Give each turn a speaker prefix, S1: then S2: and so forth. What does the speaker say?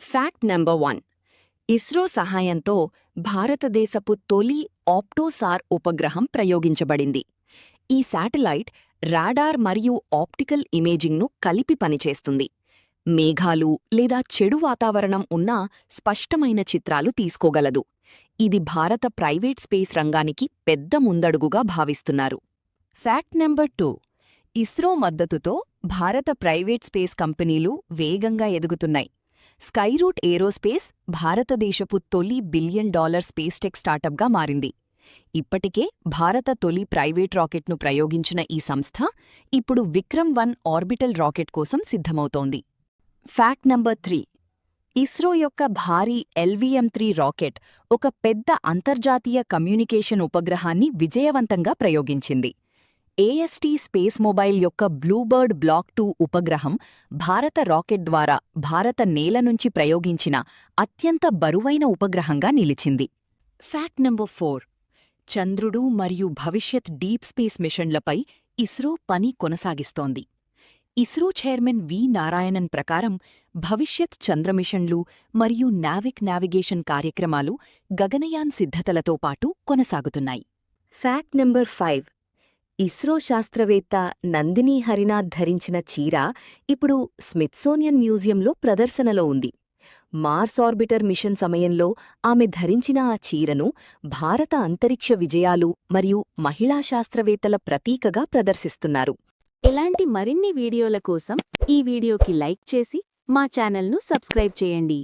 S1: Fact number 1. ISRO సహాయంతో భారతదేశపు తొలి ఆప్టోసార్ ఉపగ్రహం ప్రయోగించబడింది. ఈ శాటిలైట్ రాడార్ మరియు ఆప్టికల్ ఇమేజింగ్ను కలిపి పనిచేస్తుంది. మేఘాలు లేదా చెడు వాతావరణం ఉన్నా స్పష్టమైన చిత్రాలు తీసుకోగలదు. ఇది భారత ప్రైవేట్ స్పేస్ రంగానికి పెద్ద ముందడుగుగా భావిస్తున్నారు. Fact number 2. ఇస్రో మద్దతుతో భారత ప్రైవేట్ స్పేస్ కంపెనీలు వేగంగా ఎదుగుతున్నాయి. స్కైరూట్ ఏరోస్పేస్ భారతదేశపు తొలి $1 బిలియన్ స్పేస్ టెక్ స్టార్టప్గా మారింది. ఇప్పటికే భారత తొలి ప్రైవేట్ రాకెట్ను ప్రయోగించిన ఈ సంస్థ ఇప్పుడు విక్రమ్-1 ఆర్బిటల్ రాకెట్ కోసం సిద్ధమవుతోంది. Fact number 3. ఇస్రో యొక్క భారీ LVM-3 రాకెట్ ఒక పెద్ద అంతర్జాతీయ కమ్యూనికేషన్ ఉపగ్రహాన్ని విజయవంతంగా ప్రయోగించింది. AST స్పేస్ మొబైల్ యొక్క బ్లూబర్డ్ బ్లాక్ 2 ఉపగ్రహం భారత రాకెట్ ద్వారా భారత నేల నుంచి ప్రయోగించిన అత్యంత బరువైన ఉపగ్రహంగా నిలిచింది. Fact number 4. చంద్రుడు మరియు భవిష్యత్ డీప్ స్పేస్ మిషన్లపై ఇస్రో పని కొనసాగిస్తోంది. ఇస్రో చైర్మన్ వి నారాయణన్ ప్రకారం భవిష్యత్ చంద్రమిషన్లు మరియు నావిగేషన్ కార్యక్రమాలు గగనయాన్ సిద్ధతలతో పాటు కొనసాగుతున్నాయి. Fact number 5. ఇస్రో శాస్త్రవేత్త నందిని హరినాథ్ ధరించిన చీర ఇప్పుడు స్మిత్సోనియన్ మ్యూజియంలో ప్రదర్శనలో ఉంది. మార్స్ ఆర్బిటర్ మిషన్ సమయంలో ఆమె ధరించిన ఆ చీరను భారత అంతరిక్ష విజయాలు మరియు మహిళా శాస్త్రవేత్తల ప్రతీకగా ప్రదర్శిస్తున్నారు.
S2: ఇలాంటి మరిన్ని వీడియోల కోసం ఈ వీడియోకి లైక్ చేసి మా ఛానల్ను సబ్స్క్రైబ్ చేయండి.